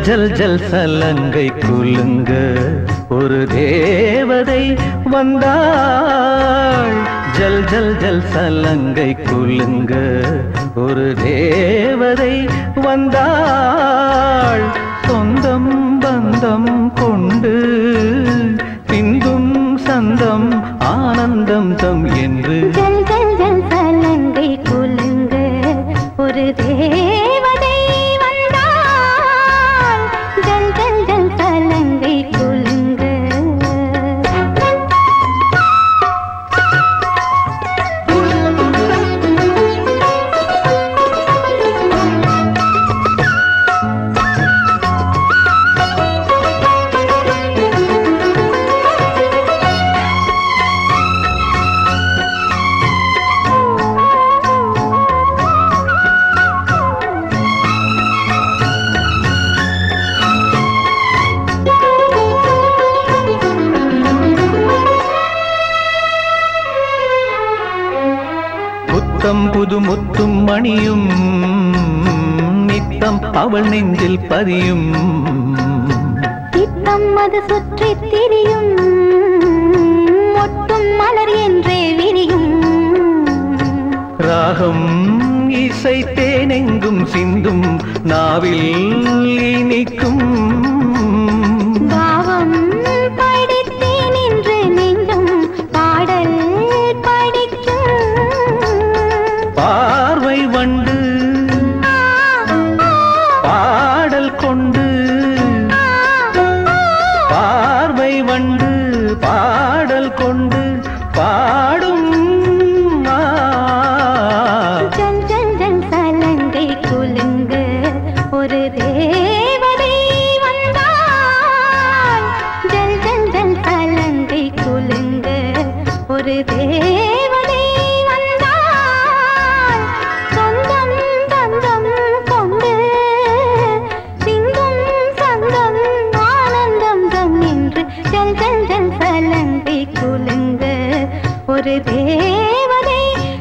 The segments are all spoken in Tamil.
ஜல் ஜல் சலங்கை குலுங்க ஒரு தேவதை வந்தாள். ஜல் ஜல் ஜல் சலங்கை குலுங்க ஒரு தேவதை வந்தாள். சொந்தம் பந்தம் கொண்டு சிந்தும் சந்தம் ஆனந்தம் தம் என்று ஜல் ஜல் ஜல் சலங்கை குலுங்க ஒரு தேவதை வந்தாள். ஜல் ஜல் ஜல் சலங்கை குலுங்க. புது முத்தும் மணியும் நித்தம் அவள் நெஞ்சில் பதியும். நித்தம் அது சுற்றி திரியும் மொட்டும் மலர் என்றே விரியும். ராகம் இசை தேனெங்கும் சிந்தும் நாவில் இனிக்கும். பாவம் படித்தேன் என்று நெஞ்சும் பாடல் படிக்கும். பார்வை வண்டு பாடல் கொண்டு பார்வை வண்டு பாடல் கொண்டு பாடும். ஜல் ஜல் ஜல் சலங்கை குலுங்க ஒரு தேவதை வந்தாள். ஜல் ஜல் ஜல் சலங்கை குலுங்க ஒரு தேவதை வந்தாள். சொந்தம் பந்தம் கொண்டு சிந்தும் சந்தம் ஆனந்தம் தம் என்று ஜல் ஜல் ஜல் சலங்கை குலுங்க ஒரு தேவதை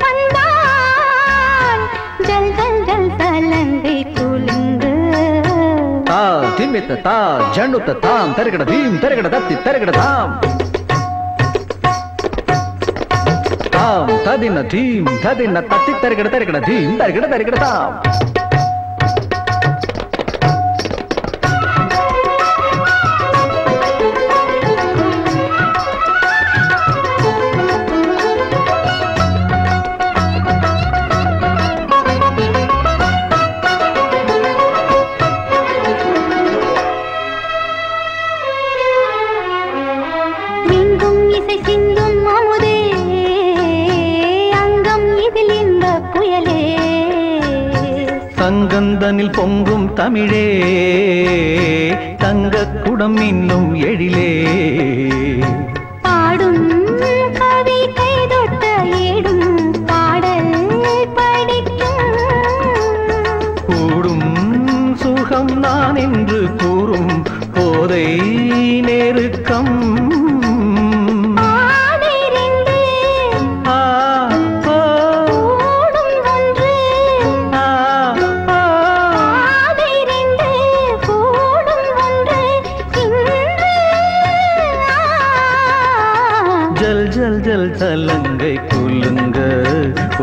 வந்தாள். ஜல் ஜல் ஜல் சலங்கை குலுங்க. தா திமித்த தா ஜண்டுத்த தாம் தரகட தீம் தரகட தத்தி தரகட தாம். தாம் ததின தீம் ததின தத்தி தரகட தரகட தீம் தரகட தரகட தாம். மிங்கும் இசை சிந்தும் அமுதே அங்கம் இதில் இந்த புயலே. சங்கந்தனில் பொங்கும் தமிழே தங்க குடம் இன்னும் எழிலே. பாடும் கவி கைதொட்ட ஏடும் பாடல் படிக்கும். கூடும் சுகம் நான் என்று கூறும் போதை நெருக்கம். ஆதிரிந்து ஆ ஓ கூடும் ஒன்று. ஆ ஓ. ஆதிரிந்து கூடும் ஒன்று இன்று. ஜல் ஜல் ஜல் சலங்கை குலுங்க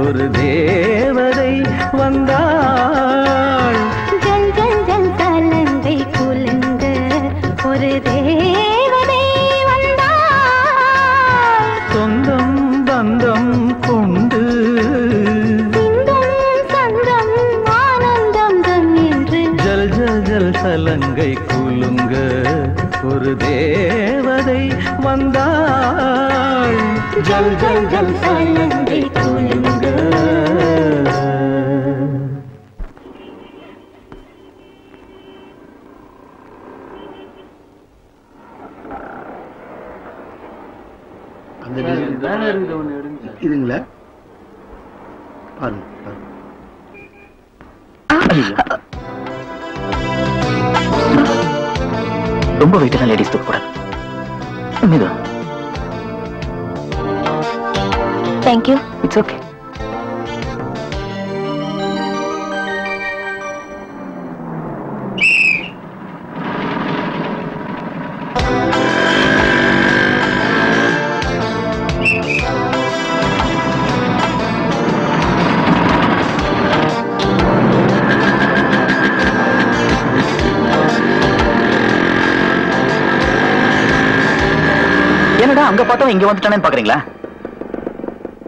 ஒரு தேவதை வந்தாள். ஜல் ஜல் ஜல் சலங்கை குலுங்க ஒரு தேவதை வந்தாள். சொந்தம் பந்தம் கொண்டு சிந்தும் சந்தம் ஆனந்தம் தம் என்று ஜல் ஜல் ஜல் சலங்கை குலுங்க ஒரு தேவதை வந்தாள். ஜல் ஜல் ஜல் சலங்கை குலுங்க. இதுங்களா பாருங்க பாருங்க. ரொம்ப வெயிட்டான லேடிஸ் தூக்க கூடாது. தேங்க்யூ. It's okay. என்னடா அங்க பார்த்தவன் இங்க வந்துட்டானேன்னு பாக்குறீங்களா?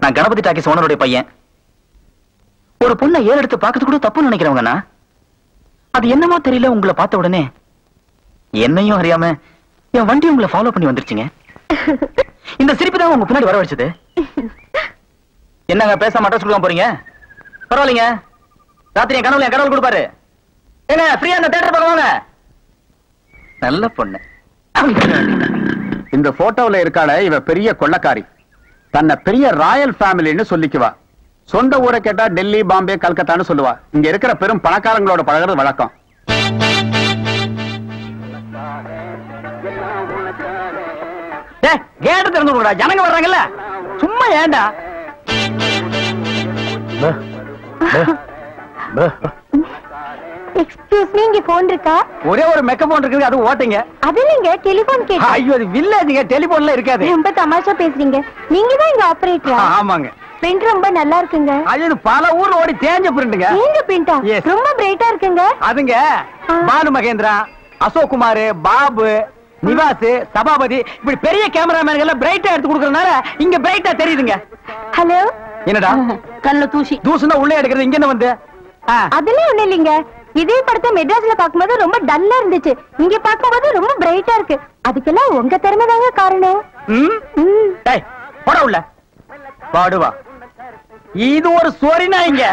நான் கணபதி டாக்கீஸ் ஓனருடைய பையன். ஒரு பொண்ணை ஏறு எடுத்து பார்க்கறது கூட தப்புன்னு நினைக்கிறவங்கண்ணா. அது என்னமோ தெரியல, உங்களை பார்த்த உடனே என்னையும் அறியாம என் வண்டி உங்களை ஃபாலோ பண்ணி வந்துருச்சுங்க. இந்த சிரிப்பு தான் உங்க பின்னாடி வரவழைச்சது. என்னங்க பேசாம அட்ரஸ் கொடுக்க போறீங்க? பரவாயில்லைங்க, ராத்திரி என் கனவுல என் கடவுள் கொடுப்பாரு. ஏங்க ஃப்ரீயா அந்த தியேட்டர் பார்க்கவாங்க. நல்ல பொண்ணு. இந்த போட்டோல இருக்காள இவ பெரிய கொள்ளக்காரி. தன்னை பெரிய ராயல் ஃபேமிலின்னு சொல்லிக்குவா. சொந்த ஊரை கேட்டா டெல்லி, பாம்பே, கல்கத்தான்னு சொல்லுவா. இங்க இருக்கிற பெரும் பணக்காரங்களோட பழகிறது வழக்கம். கேட்டு திறந்து விடுடா, ஜனங்க வர்றாங்கல்ல. சும்மா ஏண்டா? எக்ஸ்கியூஸ் மீ, இங்க போன் இருக்கா? ஒரே ஒரு மெக்க போன் இருக்குது, அது ஓட்டுங்க. அது இல்லைங்க, டெலிபோன் கேட்டேன். ஐயோ, அது வில்லேஜ்ங்க, டெலிபோன்ல இருக்காது. ரொம்ப தமாஷா பேசுறீங்க. நீங்க தான் இங்க ஆபரேட்டரா? ஆமாங்க. பிரிண்ட் ரொம்ப நல்லா இருக்குங்க. அது பல ஊர்ல ஓடி தேஞ்ச பிரிண்ட்ங்க. நீங்க பிரிண்டா? ரொம்ப பிரைட்டா இருக்குங்க. அதுங்க பானு மகேந்திரா, அசோக் குமார், பாபு, நிவாஸ், சபாபதி, இப்படி பெரிய கேமராமேன்கள் எல்லாம் பிரைட்டா எடுத்து கொடுக்கறதுனால இங்க பிரைட்டா தெரியுதுங்க. ஹலோ. என்னடா கல்ல தூசி? தூசுனா உள்ளே எடுக்கிறது, இங்க என்ன வந்து? அதெல்லாம் ஒண்ணு இல்லைங்க. இதே படத்தை மெட்ராஸ்ல பாக்கும்போது ரொம்ப டல்லா இருந்துச்சு. இங்க பாக்கும்போது ரொம்ப பிரைட்டா இருக்கு. அதுக்கெல்லாம் உங்க திறமை தாங்க காரணம். போட உள்ள பாடுவா. இது ஒரு சொரி நாய்ங்க.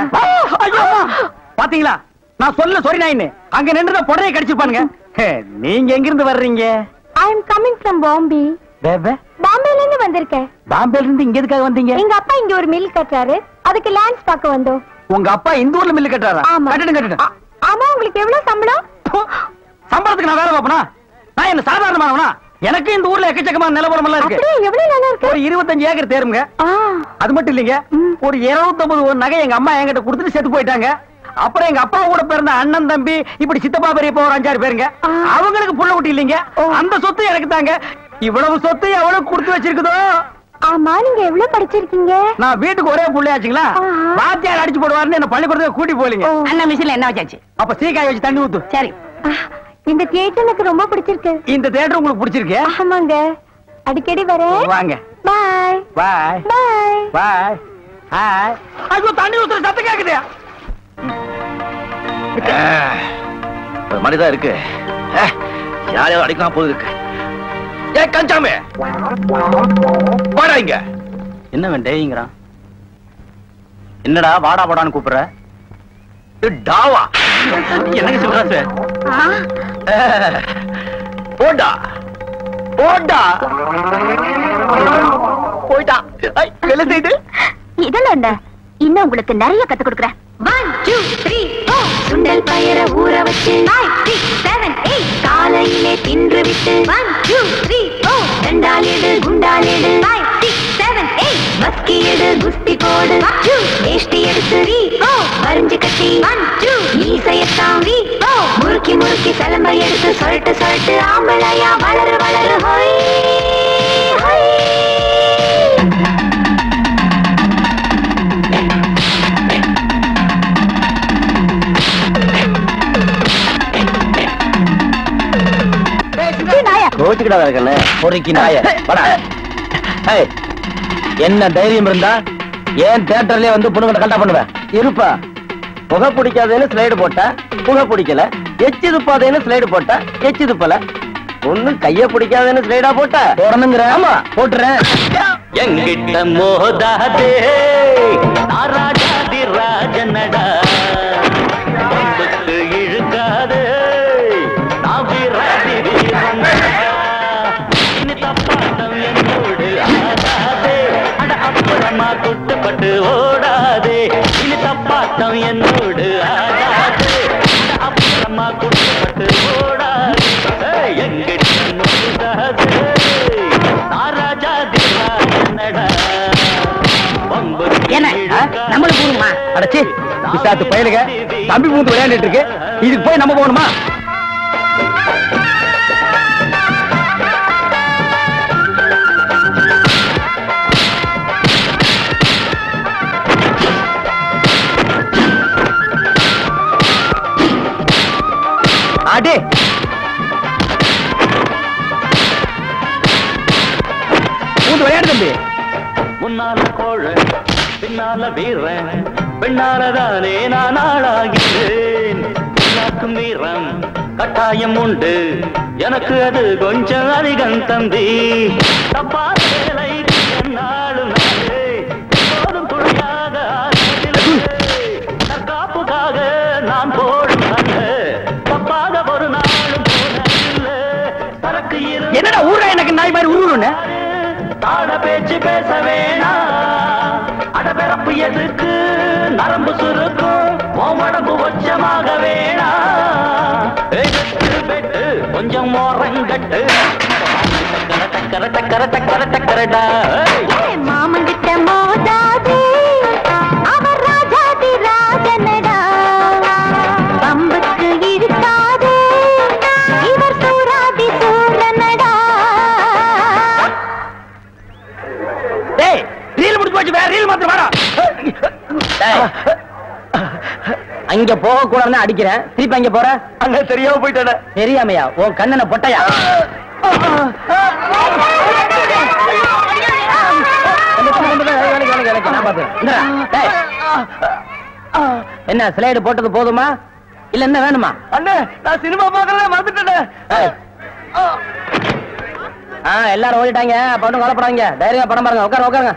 பாத்தீங்களா, நான் சொல்ல சொரி நாயின்னு. அங்க நின்று புடனையை கடிச்சிருப்பானுங்க. நீங்க எங்க இருந்து வர்றீங்க? ஐ அம் கமிங் ஃப்ரம் பாம்பே. பாம்பேல இருந்து வந்திருக்கேன். பாம்பேல இருந்து இங்க எதுக்காக வந்தீங்க? எங்க அப்பா இங்க ஒரு மில் கட்டுறாரு, அதுக்கு லேண்ட்ஸ் பார்க்க வந்தோம். உங்க அப்பா இந்த ஊர்ல மில் கட்டுறாரா? கட்டணும். ஆமா. உங்களுக்கு எவ்வளவு சம்பளம்? சம்பளத்துக்கு நான் வேலை பார்ப்பனா? நான் என்ன சாதாரணமானவனா? எனக்கு இந்த ஊர்ல எக்கச்சக்கமான நிலவரம் எல்லாம் இருக்கு. எவ்வளவு நல்லா இருக்கு? ஒரு 25 ஏக்கர் தேருங்க. அது மட்டும் இல்லைங்க, ஒரு 250 நகை எங்க அம்மா என்கிட்ட கொடுத்துட்டு செத்து போயிட்டாங்க. அப்புறம் எங்க அப்பா கூட பிறந்த அண்ணன், தம்பி, இப்படி சித்தப்பா பெரியப்பா ஒரு 5-6 பேருங்க. அவங்களுக்கு புள்ள குட்டி இல்லைங்க. அந்த சொத்து எனக்கு தாங்க. இவ்வளவு சொத்து எவ்வளவு கொடுத்து வச்சிருக்குதோ. ஆமா, நீங்க எவ்வளவு படிச்சிருக்கீங்க? நான் வீட்டுக்கு ஒரே புள்ளையாச்சுங்களா, வாத்தியார் அடிச்சு போடுவாருன்னு என்ன பள்ளிக்கூடத்துக்கு கூட்டி போலீங்க. அண்ணன் மிஷின்ல என்ன வச்சாச்சு? அப்ப சீக்காய் வச்சு தண்ணி ஊத்து. சரி. இந்த தியேட்டர் எனக்கு ரொம்ப பிடிச்சிருக்கு. இந்த தியேட்டர் உங்களுக்கு பிடிச்சிருக்கு? ஆமாங்க, அடிக்கடி வரேன். வாங்க. பாய் பாய் பாய் பாய். ஹாய். ஐயோ, தண்ணி ஊத்துற சத்தம் கேக்குது. ஒரு மாதிரிதான் இருக்கு. யாரையாவது அடிக்கலாம் போது இருக்கு. ஏ கஞ்சாமே, வாடா இங்க. என்ன வேண்டேங்கிறான்? என்னடா வாடா வாடான்னு கூப்பிடுற? டாவா என்னங்க சொல்ற? போடா போடா. போயிட்டா. வெளில சைடு. இதெல்லாம் என்ன? இன்னும் உங்களுக்கு நிறைய கத்து கொடுக்குறேன். 1 2 3 4 சுண்டல் பயர ஊற வச்சு 5 6 7 8 காலையிலே தின்று விட்டு 1 2 3 4 ரெண்டாலிடு குண்டாலிடு 5 6 7 8 மஸ்கி எடு குஸ்தி போடு 2 வேஷ்டி எடுத்து 3 4 வரிஞ்சு கட்டி 1 2 மீசையத்தான் 3 4 முறுக்கி முறுக்கி சலம்பை எடுத்து சொல்லிட்டு சொல்லிட்டு ஆம்பளையா வளரு வளரு ஹோய் ஹோய். என்ன தைரியம் இருந்தா ஏன் தியேட்டர்லயே வந்து பொண்ணுகிட்ட கண்டா பண்ணுவேன்? இருப்பா. புகை பிடிக்காதேன்னு ஸ்லைடு போட்டா புகை பிடிக்கல, எச்சு துப்பாதேன்னு ஸ்லைடு போட்டா எச்சு துப்பல, ஒண்ணு கைய பிடிக்காதேன்னு ஸ்லைடா போட்டா போடணுங்கிற. ஆமா, போட்டுறேன். எங்கிட்ட மோதாதே ராஜாதி ராஜனடா, இழுக்காதே குட்டுப்பட்டு ஓடாதே. இனி தப்பாட்டம் என்னோடு ஆடாதே. அப்புறமா குட்டுப்பட்டு ஓடாதே. எங்கிட்ட ராஜாதி ராஜனடா. என்ன நம்மளுக்கு போகணுமா? அடச்சி விசாத்து பயிலுங்க, தம்பி பூந்து விளையாண்டுட்டு இருக்கு. இதுக்கு போய் நம்ம போகணுமா? அடே வந்து விளையாடு தம்பி. முன்னால கோழ பின்னால வீரன் பெண்ணாலதானே நான் ஆளாகிறேன். எல்லாருக்கும் வீரம் கட்டாயம் உண்டு, எனக்கு அது கொஞ்சம் அதிகம் தம்பி. தப்பான வேலை என்னாலும் போதும் துணையாக தற்காப்புக்காக நான் போடும் கண்ணு தப்பாக ஒரு நாளும் போனதில்லை. தனக்கு என்னடா ஊரா எனக்கு நாய் மாதிரி உருவன்னு தாட பேச்சு பேச வேணாம். அடபிறப்பு எதுக்கு நரம்பு சுருக்கும் உடம்பு உச்சமாக வேணாம். பெட்டு கொஞ்சம் மோரங்கட்டு டக்கர டக்கர டக்கர டக்கரடா. மாமங்கிட்ட மோதாதே, அவர் ராஜாதி ராஜனடா. பம்புக்கு இருக்காதே, இவர் சூராதி சூரனடா. டேய் ரீல் முடிச்சு போச்சு, வேற ரீல் மாத்திரம் வாடா. அங்க போக கூடாதுன்னு அடிக்கிறேன், திருப்பி அங்க போற. அங்க தெரியாம போயிட்டேன். தெரியாமையா? உன் கண்ணனை பொட்டையா? என்ன ஸ்லைடு போட்டது போதுமா இல்ல என்ன வேணுமா? அண்ணே நான் சினிமா பார்க்கறத மறந்துட்டேன். எல்லாரும் ஓடிட்டாங்க, அப்ப ஒன்னும் கவலைப்படாதீங்க, தைரியமா படம் பாருங்க. உட்காருங்க.